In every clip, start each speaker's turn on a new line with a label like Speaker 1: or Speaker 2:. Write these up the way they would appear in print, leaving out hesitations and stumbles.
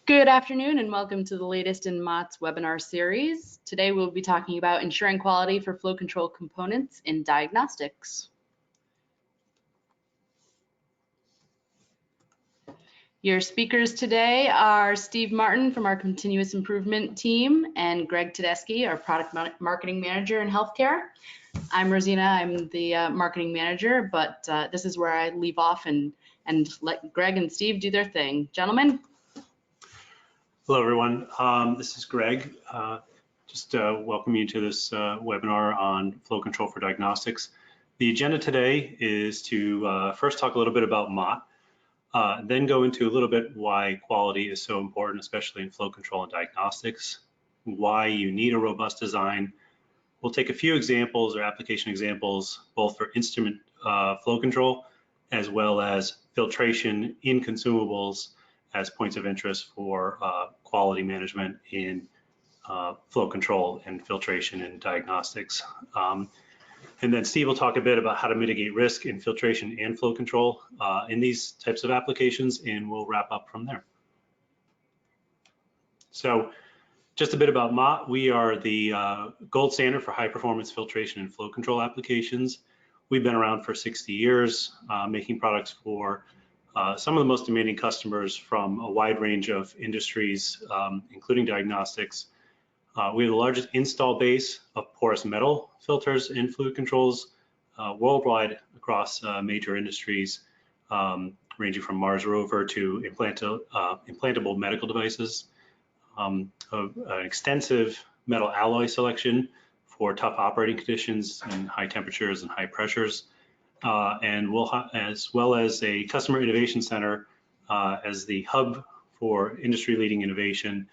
Speaker 1: Good afternoon and welcome to the latest in Mott's webinar series. Today we'll be talking about ensuring quality for flow control components in diagnostics. Your speakers today are Steve Martin from our continuous improvement team and Greg Tedeschi, our product marketing manager in healthcare. I'm Rosina, I'm the marketing manager, but this is where I leave off and let Greg and Steve do their thing. Gentlemen.
Speaker 2: Hello, everyone. This is Greg. Just welcome you to this webinar on flow control for diagnostics. The agenda today is to first talk a little bit about Mott, then go into a little bit why quality is so important, especially in flow control and diagnostics, why you need a robust design. We'll take a few examples or application examples, both for instrument flow control as well as filtration in consumables as points of interest for quality management in flow control and filtration and diagnostics. And then Steve will talk a bit about how to mitigate risk in filtration and flow control in these types of applications, and we'll wrap up from there. So just a bit about Mott. We are the gold standard for high performance filtration and flow control applications. We've been around for 60 years, making products for some of the most demanding customers from a wide range of industries, including diagnostics. We have the largest install base of porous metal filters and fluid controls worldwide across major industries, ranging from Mars rover to implantable medical devices. An extensive metal alloy selection for tough operating conditions and high temperatures and high pressures. And we'll as well as a customer innovation center as the hub for industry-leading innovation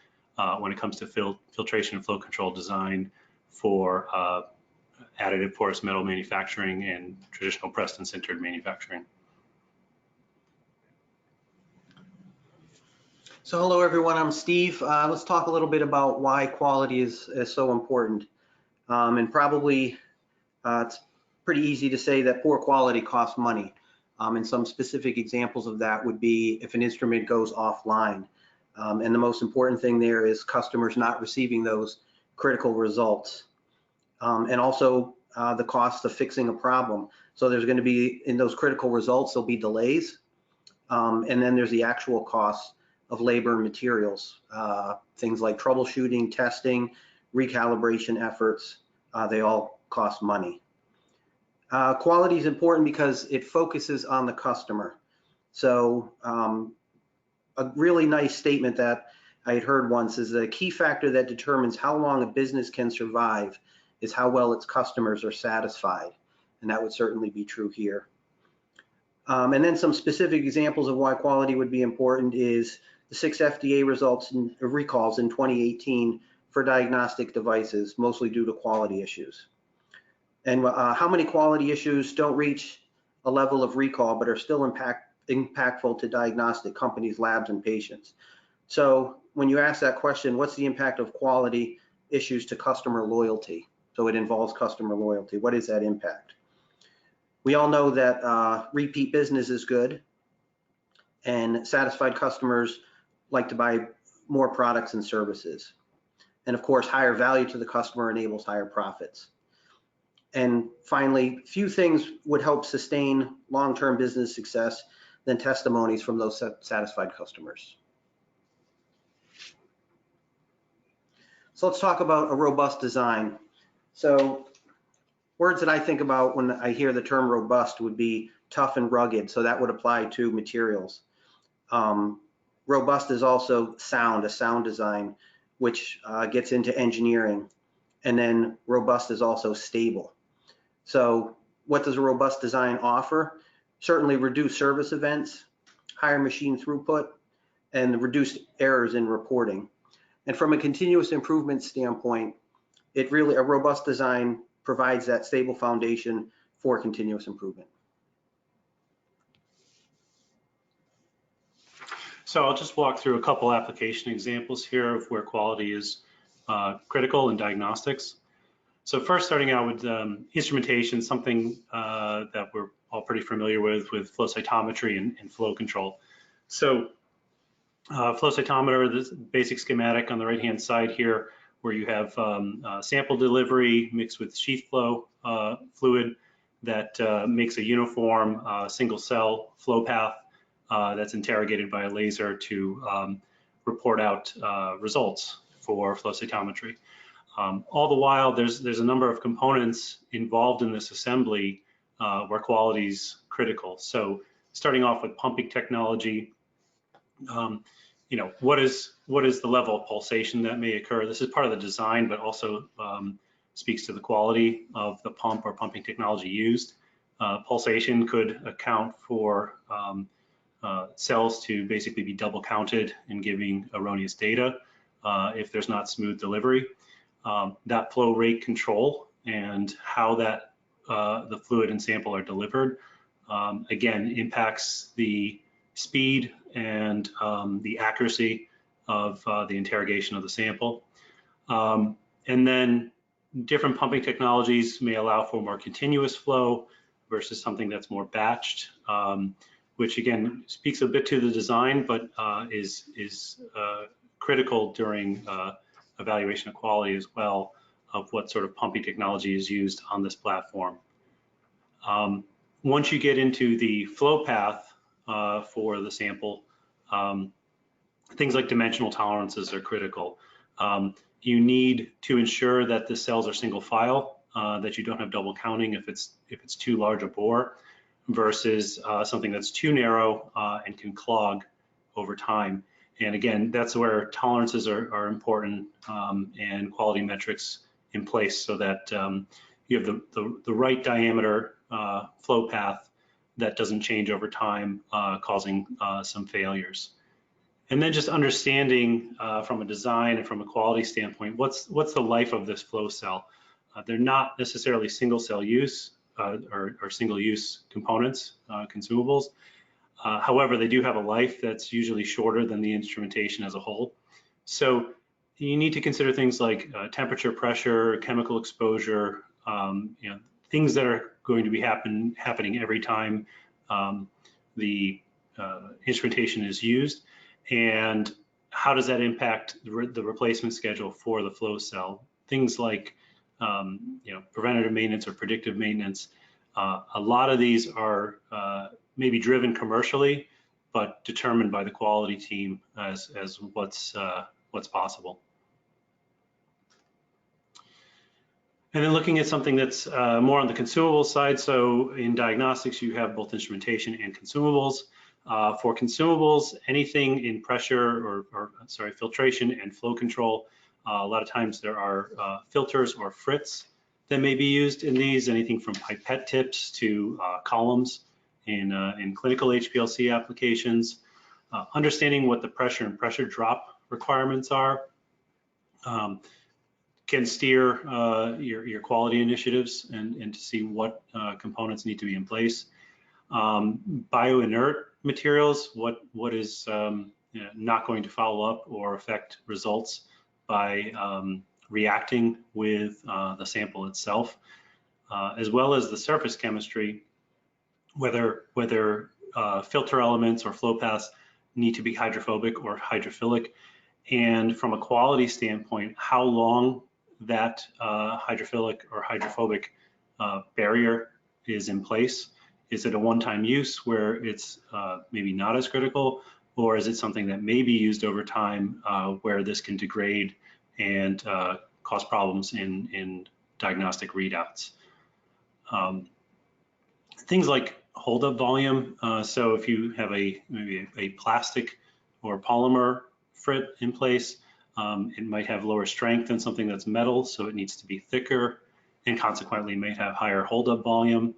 Speaker 2: when it comes to filtration and flow control design for additive porous metal manufacturing and traditional pressed and sintered manufacturing.
Speaker 3: So hello everyone, I'm Steve. Let's talk a little bit about why quality is so important. And probably it's pretty easy to say that poor quality costs money. And some specific examples of that would be if an instrument goes offline. And the most important thing there is customers not receiving those critical results. And also the cost of fixing a problem. So there's going to be, in those critical results, there'll be delays. And then there's the actual cost of labor and materials. Things like troubleshooting, testing, recalibration efforts, they all cost money. Quality is important because it focuses on the customer. So a really nice statement that I had heard once is the key factor that determines how long a business can survive is how well its customers are satisfied. And that would certainly be true here. And then some specific examples of why quality would be important is the 6 FDA recalls in 2018 for diagnostic devices, mostly due to quality issues. And how many quality issues don't reach a level of recall but are still impactful to diagnostic companies, labs, and patients? So when you ask that question, what's the impact of quality issues to customer loyalty? So it involves customer loyalty. What is that impact? We all know that repeat business is good, and satisfied customers like to buy more products and services. And of course, higher value to the customer enables higher profits. And finally, few things would help sustain long-term business success than testimonies from those satisfied customers. So let's talk about a robust design. So words that I think about when I hear the term robust would be tough and rugged. So that would apply to materials. Robust is also sound, a sound design, which gets into engineering. And then robust is also stable. So what does a robust design offer? Certainly reduce service events, higher machine throughput, and reduced errors in reporting. And from a continuous improvement standpoint, a robust design provides that stable foundation for continuous improvement.
Speaker 2: So I'll just walk through a couple application examples here of where quality is critical in diagnostics. So first, starting out with instrumentation, something that we're all pretty familiar with flow cytometry and flow control. So Flow cytometer, this basic schematic on the right-hand side here, where you have sample delivery mixed with sheath flow fluid that makes a uniform single cell flow path that's interrogated by a laser to report out results for flow cytometry. All the while, there's a number of components involved in this assembly where quality is critical. So starting off with pumping technology, you know, what is the level of pulsation that may occur? This is part of the design, but also speaks to the quality of the pump or pumping technology used. Pulsation could account for cells to basically be double counted and giving erroneous data if there's not smooth delivery. That flow rate control and how that the fluid and sample are delivered, again, impacts the speed and the accuracy of the interrogation of the sample. And then different pumping technologies may allow for more continuous flow versus something that's more batched, which again speaks a bit to the design, but is critical during evaluation of quality as well of what sort of pumping technology is used on this platform. Once you get into the flow path for the sample, things like dimensional tolerances are critical. You need to ensure that the cells are single file, that you don't have double counting if it's too large a bore versus something that's too narrow and can clog over time. And again, that's where tolerances are important and quality metrics in place so that you have the right diameter flow path that doesn't change over time, causing some failures. And then just understanding from a design and from a quality standpoint, what's the life of this flow cell? They're not necessarily single cell use or single use components, consumables. However, they do have a life that's usually shorter than the instrumentation as a whole. So you need to consider things like temperature, pressure, chemical exposure, you know, things that are going to be happening every time the instrumentation is used, and how does that impact the replacement schedule for the flow cell? Things like you know, preventative maintenance or predictive maintenance. A lot of these are maybe driven commercially, but determined by the quality team as what's possible. And then looking at something that's more on the consumable side. So in diagnostics, you have both instrumentation and consumables. For consumables, anything in pressure or filtration and flow control, a lot of times there are filters or frits that may be used in these, anything from pipette tips to columns in clinical HPLC applications. Understanding what the pressure and pressure drop requirements are can steer your quality initiatives and to see what components need to be in place. Bioinert materials, what is you know, not going to follow up or affect results by reacting with the sample itself, as well as the surface chemistry, whether filter elements or flow paths need to be hydrophobic or hydrophilic, and from a quality standpoint, how long that hydrophilic or hydrophobic barrier is in place. Is it a one-time use where it's maybe not as critical, or is it something that may be used over time where this can degrade and cause problems in diagnostic readouts? Things like holdup volume. So if you have maybe a plastic or polymer frit in place, it might have lower strength than something that's metal, so it needs to be thicker and consequently may have higher holdup volume.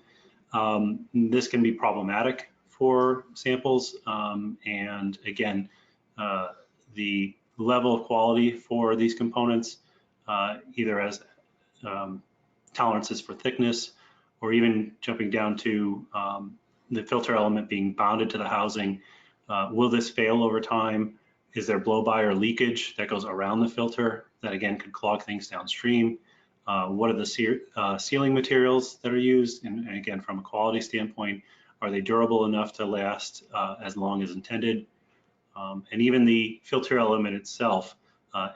Speaker 2: This can be problematic for samples, and again, the level of quality for these components, either as tolerances for thickness, or even jumping down to the filter element being bonded to the housing. Will this fail over time? Is there blow-by or leakage that goes around the filter that again could clog things downstream? What are the sealing materials that are used? And again, from a quality standpoint, are they durable enough to last as long as intended? And even the filter element itself,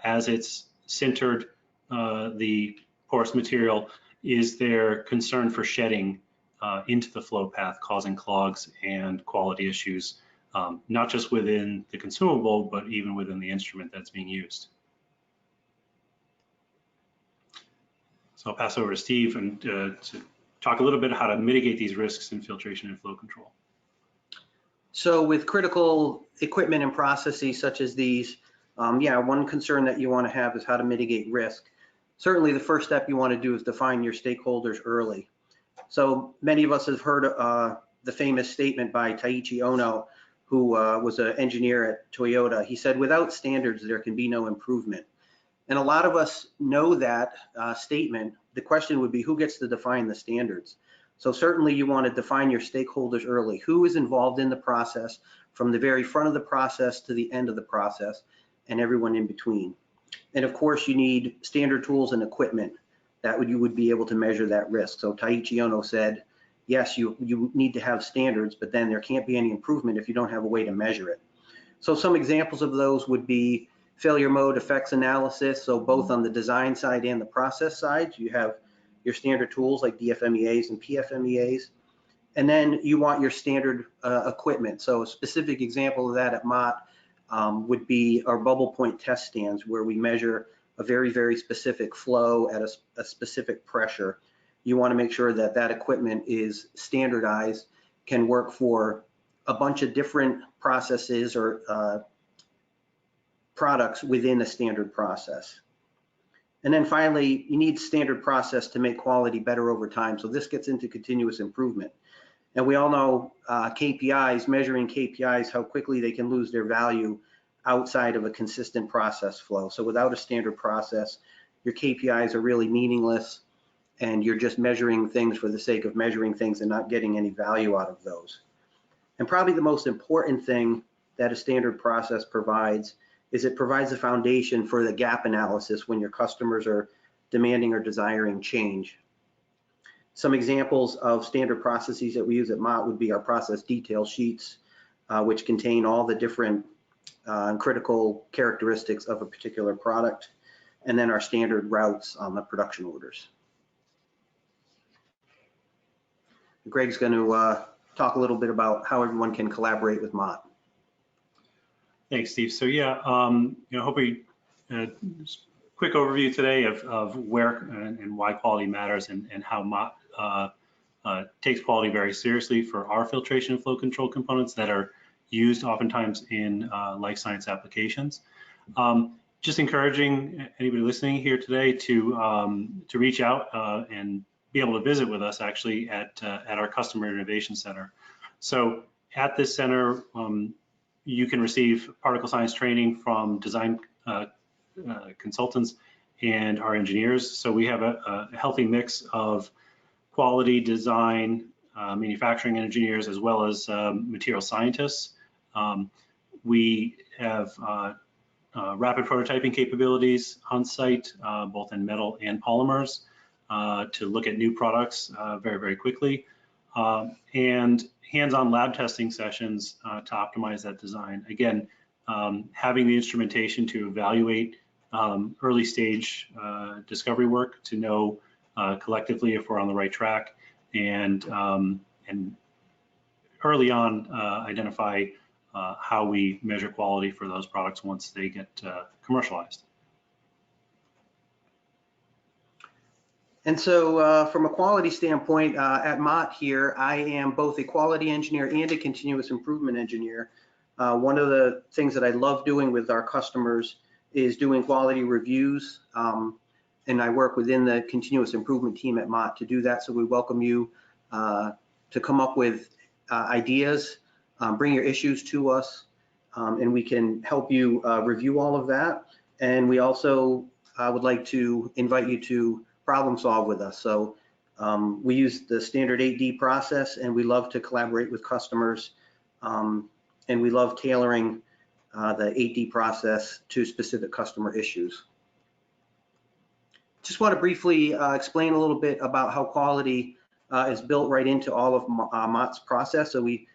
Speaker 2: as it's sintered the porous material, is there concern for shedding into the flow path, causing clogs and quality issues, not just within the consumable, but even within the instrument that's being used. So I'll pass over to Steve and to talk a little bit how to mitigate these risks in filtration and flow control.
Speaker 3: So with critical equipment and processes such as these, one concern that you want to have is how to mitigate risk. Certainly the first step you want to do is define your stakeholders early. So many of us have heard the famous statement by Taiichi Ohno, who was an engineer at Toyota. He said, "Without standards, there can be no improvement." And a lot of us know that statement. The question would be, who gets to define the standards? So certainly you want to define your stakeholders early. Who is involved in the process from the very front of the process to the end of the process, and everyone in between. And of course, you need standard tools and equipment that you would be able to measure that risk. So Taiichi Ohno said, yes, you need to have standards, but then there can't be any improvement if you don't have a way to measure it. So some examples of those would be failure mode effects analysis. So both on the design side and the process side, you have your standard tools like DFMEAs and PFMEAs. And then you want your standard equipment. So a specific example of that at Mott would be our bubble point test stands, where we measure a very, very specific flow at a specific pressure. You want to make sure that that equipment is standardized, can work for a bunch of different processes or products within a standard process. And then finally, you need standard process to make quality better over time. So this gets into continuous improvement. And we all know KPIs, measuring KPIs, how quickly they can lose their value outside of a consistent process flow. So without a standard process, your KPIs are really meaningless, and you're just measuring things for the sake of measuring things and not getting any value out of those. And probably the most important thing that a standard process provides is it provides a foundation for the gap analysis when your customers are demanding or desiring change. Some examples of standard processes that we use at Mott would be our process detail sheets, which contain all the different critical characteristics of a particular product, and then our standard routes on the production orders. Greg's going to talk a little bit about how everyone can collaborate with Mott.
Speaker 2: Thanks, Steve. So yeah, hope we quick overview today of where and why quality matters, and how Mott takes quality very seriously for our filtration and flow control components that are used oftentimes in life science applications. Just encouraging anybody listening here today to reach out and be able to visit with us actually at our Customer Innovation Center. So at this center, you can receive particle science training from design consultants and our engineers. So we have a healthy mix of quality, design, manufacturing engineers, as well as material scientists. We have rapid prototyping capabilities on site, both in metal and polymers, to look at new products very, very quickly, and hands-on lab testing sessions to optimize that design. Again, having the instrumentation to evaluate early stage discovery work, to know collectively if we're on the right track, and early on identify how we measure quality for those products once they get commercialized.
Speaker 3: And so from a quality standpoint, at Mott here, I am both a quality engineer and a continuous improvement engineer. One of the things that I love doing with our customers is doing quality reviews, and I work within the continuous improvement team at Mott to do that. So we welcome you to come up with ideas, bring your issues to us, and we can help you review all of that. And we also would like to invite you to problem solve with us. So we use the standard 8D process, and we love to collaborate with customers, and we love tailoring the 8D process to specific customer issues. Just want to briefly explain a little bit about how quality is built right into all of Mott's process. So we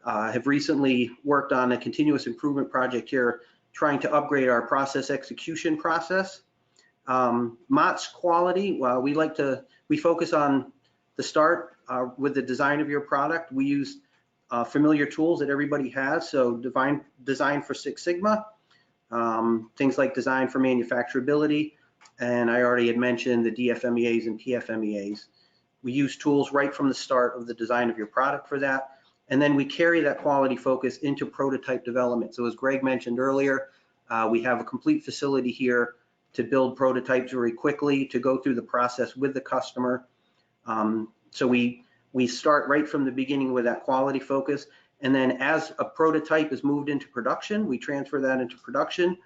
Speaker 3: have recently worked on a continuous improvement project here, trying to upgrade our process execution process. Mott's quality, we focus on the start with the design of your product. We use familiar tools that everybody has, so design for Six Sigma, things like design for manufacturability, and I already had mentioned the DFMEAs and PFMEAs. We use tools right from the start of the design of your product for that, and then we carry that quality focus into prototype development. So as Greg mentioned earlier, we have a complete facility here to build prototypes very quickly, to go through the process with the customer. So we start right from the beginning with that quality focus, and then as a prototype is moved into production, we transfer that into production.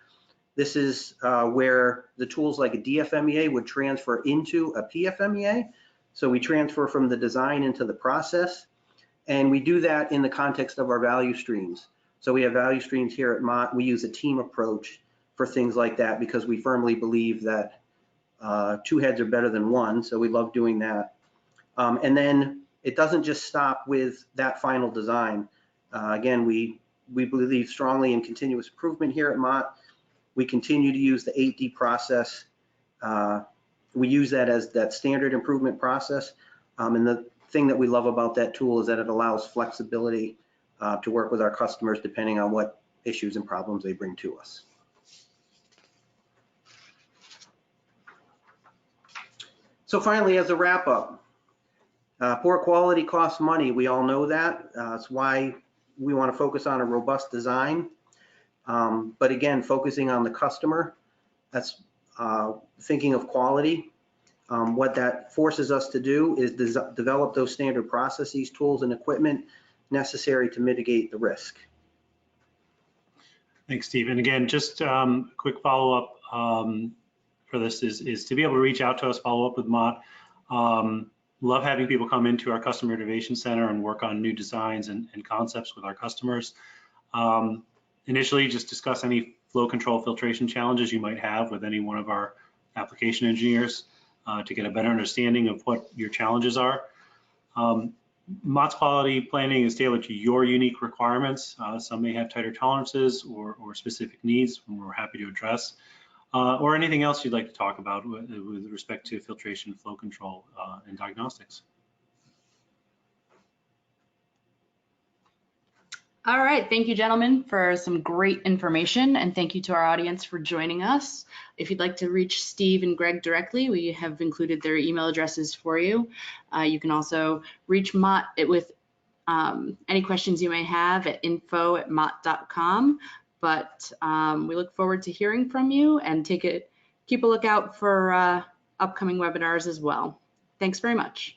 Speaker 3: This is where the tools like a DFMEA would transfer into a PFMEA. So we transfer from the design into the process, and we do that in the context of our value streams. So we have value streams here at Mott. We use a team approach for things like that because we firmly believe that two heads are better than one, so we love doing that. And then it doesn't just stop with that final design. Again, we believe strongly in continuous improvement here at Mott. We continue to use the 8D process. We use that as that standard improvement process. And the thing that we love about that tool is that it allows flexibility to work with our customers depending on what issues and problems they bring to us. So finally, as a wrap up, poor quality costs money. We all know that. That's why we want to focus on a robust design. But again, focusing on the customer, that's thinking of quality. What that forces us to do is develop those standard processes, tools, and equipment necessary to mitigate the risk.
Speaker 2: Thanks, Steve. And again, just a quick follow-up for this is to be able to reach out to us, follow up with Mott. Love having people come into our Customer Innovation Center and work on new designs and concepts with our customers. Initially, just discuss any flow control filtration challenges you might have with any one of our application engineers to get a better understanding of what your challenges are. Mott's quality planning is tailored to your unique requirements. Some may have tighter tolerances or specific needs, and we're happy to address. Or anything else you'd like to talk about with respect to filtration, flow control, and diagnostics.
Speaker 1: All right, thank you, gentlemen, for some great information, and thank you to our audience for joining us. If you'd like to reach Steve and Greg directly, we have included their email addresses for you. You can also reach Mott with any questions you may have at info@mott.com. But we look forward to hearing from you, and keep a lookout for upcoming webinars as well. Thanks very much.